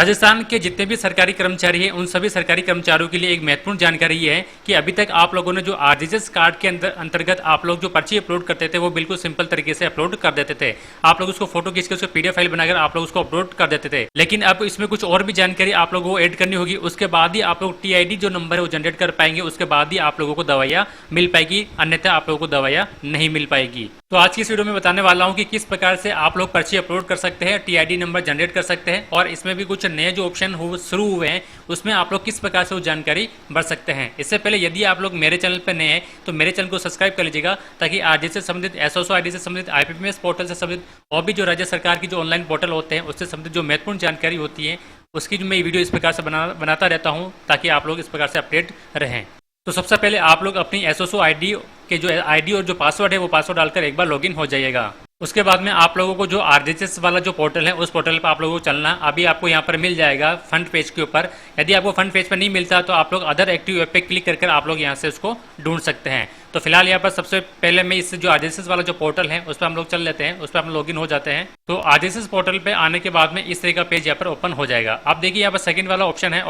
राजस्थान के जितने भी सरकारी कर्मचारी हैं उन सभी सरकारी कर्मचारियों के लिए एक महत्वपूर्ण जानकारी ये है कि अभी तक आप लोगों ने जो आरजीएस कार्ड के अंतर्गत आप लोग जो पर्ची अपलोड करते थे वो बिल्कुल सिंपल तरीके से अपलोड कर देते थे। आप लोग उसको फोटो खींच के उसको पीडीएफ फाइल बनाकर आप लोग उसको अपलोड कर देते थे। लेकिन अब इसमें कुछ और भी जानकारी आप लोगों को ऐड करनी होगी। उसके बाद ही आप लोग टीआईडी जो नंबर है वो जनरेट कर पाएंगे। उसके बाद ही आप लोगों को दवाइयाँ मिल पाएगी, अन्यथा आप लोगों को दवाइयाँ नहीं मिल पाएगी। तो आज की इस वीडियो में बताने वाला हूँ कि किस प्रकार से आप लोग पर्ची अपलोड कर सकते हैं, टीआईडी नंबर जनरेट कर सकते हैं और इसमें भी कुछ नए जो ऑप्शन शुरू हुए हैं उसमें आप लोग किस प्रकार से वो जानकारी भर सकते हैं। इससे पहले यदि आप लोग मेरे चैनल पर नए हैं तो मेरे चैनल को सब्सक्राइब कर लीजिएगा, ताकि आरजीएस से संबंधित, एसओसो आईडी से संबंधित, आईपीपीएस पोर्टल से संबंधित और भी जो राज्य सरकार की जो ऑनलाइन पोर्टल होते हैं उससे संबंधित जो महत्वपूर्ण जानकारी होती है उसकी जो मैं वीडियो इस प्रकार से बनाता रहता हूँ, ताकि आप लोग इस प्रकार से अपडेट रहें। तो सबसे पहले आप लोग अपनी एसओसो आईडी के जो आईडी और जो पासवर्ड है वो पासवर्ड डालकर एक बार लॉगिन हो जाइएगा। उसके बाद में आप लोगों को जो आरजीएस वाला जो पोर्टल है उस पोर्टल पर आप लोगों को चलना। अभी आपको यहाँ पर मिल जाएगा फ्रंट पेज के ऊपर। यदि आपको फ्रंट पेज पर नहीं मिलता तो आप लोग अदर एक्टिव ऐप पे क्लिक करके आप लोग यहाँ से उसको ढूंढ सकते हैं। तो फिलहाल यहाँ पर सबसे पहले मैं इस जो आरजीएस वाला जो पोर्टल है उस पर हम लोग चल लेते हैं, उस पर हम लॉगिन हो जाते हैं। तो आरजीएस पोर्टल पे आने के बाद में इस तरह का पेज यहाँ पर ओपन हो जाएगा। आप देखिए यहाँ पर सेकंड वाला ऑप्शन है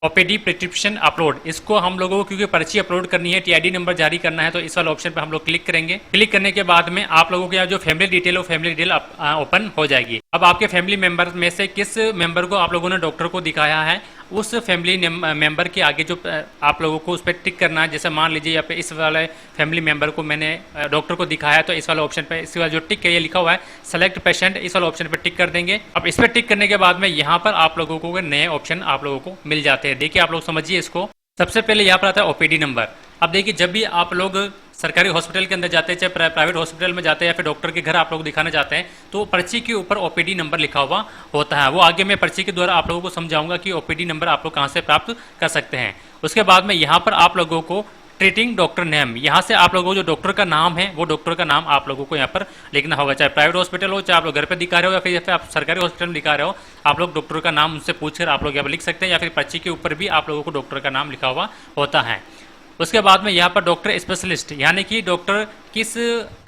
ओपीडी प्रिस्क्रिप्शन अपलोड। इसको हम लोगों को क्योंकि पर्ची अपलोड करनी है, टीआईडी नंबर जारी करना है, तो इस वाले ऑप्शन पे हम लोग क्लिक करेंगे। क्लिक करने के बाद में आप लोगों के यहाँ जो फैमिली डिटेल है वो फैमिली डिटेल ओपन हो जाएगी। अब आपके फैमिली मेंबर में से किस मेंबर को आप लोगों ने डॉक्टर को दिखाया है उस फैमिली मेंबर के आगे जो आप लोगों को उस पर टिक करना है। जैसे मान लीजिए यहाँ पे इस वाले फैमिली मेंबर को मैंने डॉक्टर को दिखाया, तो इस वाले ऑप्शन पे इस वाला जो टिक है ये लिखा हुआ है सेलेक्ट पेशेंट, इस वाले ऑप्शन पे टिक कर देंगे। अब इस पर टिक करने के बाद में यहाँ पर आप लोगों को नए ऑप्शन आप लोगों को मिल जाते हैं। देखिए आप लोग समझिए इसको। सबसे पहले यहाँ पर आता है ओपीडी नंबर। अब देखिए जब भी आप लोग सरकारी हॉस्पिटल के अंदर जाते हैं, चाहे प्राइवेट हॉस्पिटल में जाते हैं या फिर डॉक्टर के घर आप लोग दिखाने जाते हैं, तो पर्ची के ऊपर ओपीडी नंबर लिखा हुआ होता है। वो आगे मैं पर्ची के द्वारा आप लोगों को समझाऊंगा कि ओपीडी नंबर आप लोग कहाँ से प्राप्त कर सकते हैं। उसके बाद में यहाँ पर आप लोगों को ट्रीटिंग डॉक्टर नेम, यहाँ से आप लोगों को जो डॉक्टर का नाम है वो डॉक्टर का नाम आप लोगों को यहाँ पर लिखना होगा। चाहे प्राइवेट हॉस्पिटल हो, चाहे आप लोग घर पे दिखा रहे हो या फिर आप सरकारी हॉस्पिटल में दिखा रहे हो, आप लोग डॉक्टर का नाम उनसे पूछकर आप लोग यहाँ पर लिख सकते हैं, या फिर पर्ची के ऊपर भी आप लोगों को डॉक्टर का नाम लिखा हुआ होता है। उसके बाद में यहाँ पर डॉक्टर स्पेशलिस्ट, यानी कि डॉक्टर किस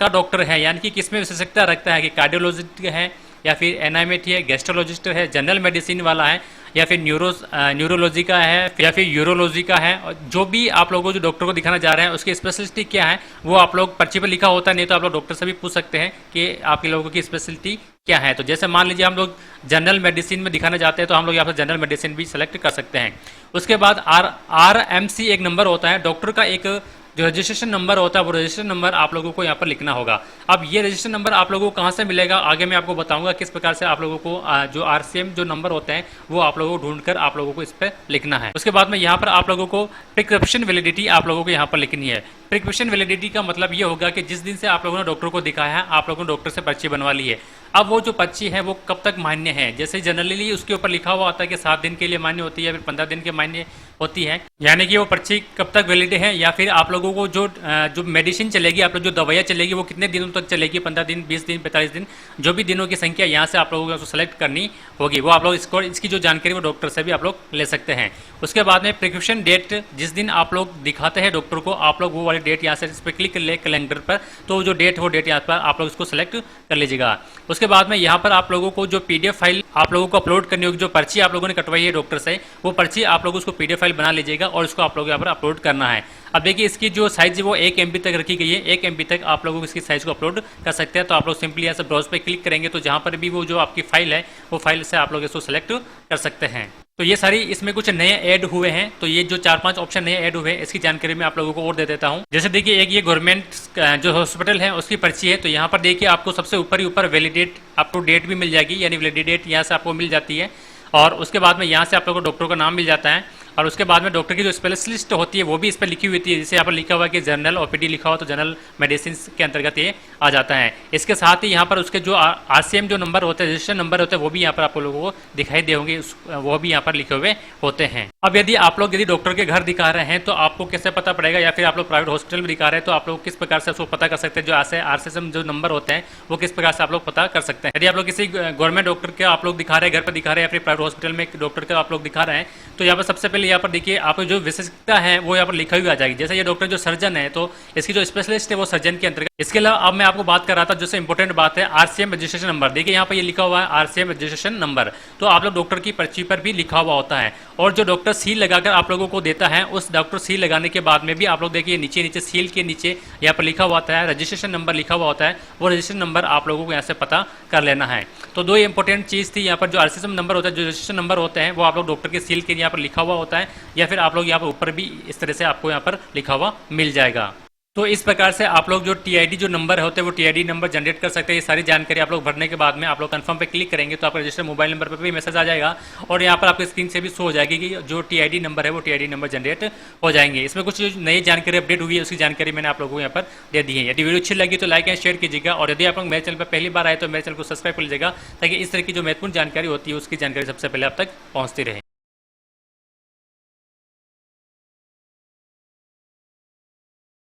का डॉक्टर है, यानी कि किस में विशेषज्ञता रखता है, कि कार्डियोलॉजिस्ट है या फिर एनाटॉमी है, गैस्ट्रोलॉजिस्ट है, जनरल मेडिसिन वाला है, या फिर न्यूरोलॉजी का है, या फिर यूरोलॉजी का है। और जो भी आप लोगों को जो डॉक्टर को दिखाना जा रहे हैं उसकी स्पेशलिटी क्या है वो आप लोग पर्ची पर लिखा होता है, नहीं तो आप लोग डॉक्टर से भी पूछ सकते हैं कि आप लोगों की स्पेशलिटी क्या है। तो जैसे मान लीजिए हम लोग जनरल मेडिसिन में दिखाना चाहते हैं तो हम लोग यहाँ पर जनरल मेडिसिन भी सेलेक्ट कर सकते हैं। उसके बाद RMC एक नंबर होता है, डॉक्टर का एक जो रजिस्ट्रेशन नंबर होता है वो रजिस्ट्रेशन नंबर आप लोगों को यहाँ पर लिखना होगा। अब ये रजिस्ट्रेशन नंबर आप लोगों को कहाँ से मिलेगा आगे मैं आपको बताऊंगा किस प्रकार से आप लोगों को जो RCM जो नंबर होते हैं वो आप लोगों को ढूंढकर आप लोगों को इस पर लिखना है। उसके बाद में यहाँ पर आप लोगों को प्रिस्क्रिप्शन वैलिडिटी आप लोगों को यहाँ पर लिखनी है। प्रिस्क्रिप्शन वैलिडिटी का मतलब ये होगा कि जिस दिन से आप लोगों ने डॉक्टर को दिखाया है आप लोगों ने डॉक्टर से पर्ची बनवा ली है, अब वो जो पर्ची है वो कब तक मान्य है। जैसे जनरली उसके ऊपर लिखा हुआ होता है कि 7 दिन के लिए मान्य होती है, फिर 15 दिन के मान्य होती है, यानी कि वो पर्ची कब तक वैलिड है, या फिर आप लोगों को जो मेडिसिन चलेगी, आप लोग जो दवाइयाँ चलेगी वो कितने दिनों तक चलेगी, 15 दिन, 20 दिन, 45 दिन, जो भी दिनों की संख्या यहाँ से आप लोगों को सेलेक्ट करनी होगी वो आप लोग इसकी जो जानकारी वो डॉक्टर से भी आप लोग ले सकते हैं। उसके बाद में प्रिस्क्रिप्शन डेट, जिस दिन आप लोग दिखाते हैं डॉक्टर को आप लोग वो वाली डेट यहाँ से इस पर क्लिक कर ले कैलेंडर पर, तो जो डेट वो डेट यहाँ पर आप लोग इसको सेलेक्ट कर लीजिएगा। उसके बाद में यहाँ पर आप लोगों को जो PDF फाइल आप लोगों को अपलोड करनी होगी, जो पर्ची आप लोगों ने कटवाई है डॉक्टर से, वो पर्ची आप लोग उसको PDF फाइल बना लीजिएगा और उसको आप लोग यहाँ पर अपलोड करना है। अब देखिए इसकी जो साइज है वो 1 MB तक रखी गई है, 1 MB तक आप लोगों को इसकी साइज को अपलोड कर सकते हैं। तो आप लोग सिंपली यहाँ से ब्राउज पे क्लिक करेंगे तो जहाँ पर भी वो जो आपकी फाइल है वो फाइल से आप लोग इसको सेलेक्ट कर सकते हैं। तो ये सारी इसमें कुछ नए ऐड हुए हैं, तो ये जो 4-5 ऑप्शन नए ऐड हुए हैं इसकी जानकारी मैं आप लोगों को और दे देता हूँ। जैसे देखिए एक ये गवर्नमेंट जो हॉस्पिटल है उसकी पर्ची है, तो यहाँ पर देखिए आपको सबसे ऊपर ही ऊपर वैलिडेट अप टू डेट भी मिल जाएगी, यानी वैलिडिटी डेट यहाँ से आपको मिल जाती है। और उसके बाद में यहाँ से आप लोगों को डॉक्टर का नाम मिल जाता है, और उसके बाद में डॉक्टर की जो स्पेशलिस्ट होती है वो भी इस पर लिखी हुई होती है। जैसे यहाँ पर लिखा हुआ है कि जनरल ओपीडी लिखा हुआ तो जनरल मेडिसिन के अंतर्गत ये आ जाता है। इसके साथ ही यहाँ पर उसके जो RCM जो नंबर होते हैं, रजिस्ट्रेशन नंबर होते हैं, वो भी यहाँ पर आप लोगों को दिखाई दे होंगे, वो भी यहाँ पर लिखे हुए होते हैं। अब यदि आप लोग डॉक्टर के घर दिखा रहे हैं तो आपको कैसे पता पड़ेगा, या फिर आप लोग प्राइवेट हॉस्पिटल में दिखा रहे हैं तो आप लोग किस प्रकार से उसको पता कर सकते हैं, जो RCM जो नंबर होते हैं वो किस प्रकार से आप लोग पता कर सकते हैं। यदि आप लोग किसी गवर्नमेंट डॉक्टर के आप लोग दिखा रहे हैं, घर पर दिखा रहे हैं, या फिर प्राइवेट हॉस्पिटल में डॉक्टर का आप लोग दिखा रहे हैं, तो यहाँ पर सबसे पहले लिए यहाँ पर देखिए आपको जो विशेषज्ञता है वो यहाँ पर लिखा हुआ आ जाएगी। जैसे ये डॉक्टर जो सर्जन है तो इसकी जो स्पेशलिस्ट है वो सर्जन के अंतर्गत। इसके अलावा अब मैं आपको बात कर रहा था, जैसे इंपॉर्टेंट बात है आरसीएम रजिस्ट्रेशन नंबर। देखिए यहाँ पर ये लिखा हुआ है आरसीएम रजिस्ट्रेशन नंबर, तो आप लोग डॉक्टर की पर्ची पर भी लिखा हुआ होता है। और जो डॉक्टर सील लगाकर आप लोगों को देता है, उस डॉक्टर सील लगाने के बाद में भी आप लोग देखिए नीचे नीचे सील के नीचे यहाँ पर लिखा हुआ होता है रजिस्ट्रेशन नंबर लिखा हुआ होता है। वो रजिस्ट्रेशन नंबर आप लोगों को यहाँ से पता कर लेना है। तो दो इंपॉर्टेंट चीज़ थी यहाँ पर, जो आरसीएम नंबर होता है, जो रजिस्ट्रेशन नंबर होते हैं वो आप लोग डॉक्टर के सील के यहाँ पर लिखा हुआ होता है, या फिर आप लोग यहाँ पर ऊपर भी इस तरह से आपको यहाँ पर लिखा हुआ मिल जाएगा। तो इस प्रकार से आप लोग जो टीआईडी जो नंबर होते हैं वो टीआईडी नंबर जनरेट कर सकते हैं। ये सारी जानकारी आप लोग भरने के बाद में आप लोग कंफर्म पे क्लिक करेंगे तो आपका रजिस्टर्ड मोबाइल नंबर पर भी मैसेज आ जाएगा, और यहाँ पर आपकी स्क्रीन से भी शो हो जाएगी कि जो टीआईडी नंबर है वो टीआईडी नंबर जनरेट हो जाएंगे। इसमें कुछ नई जानकारी अपडेट हुई है, उसकी जानकारी मैंने आप लोगों को यहाँ पर दे दी है। यदि वीडियो अच्छी लगी तो लाइक एंड शेयर कीजिएगा, और यदि आप लोग मेरे चैनल पर पहली बार आए तो मेरे चैनल को सब्सक्राइब कर लीजिएगा, ताकि इस तरह की जो महत्वपूर्ण जानकारी होती है उसकी जानकारी सबसे पहले आप तक पहुँचती रहे।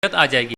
आ जाएगी।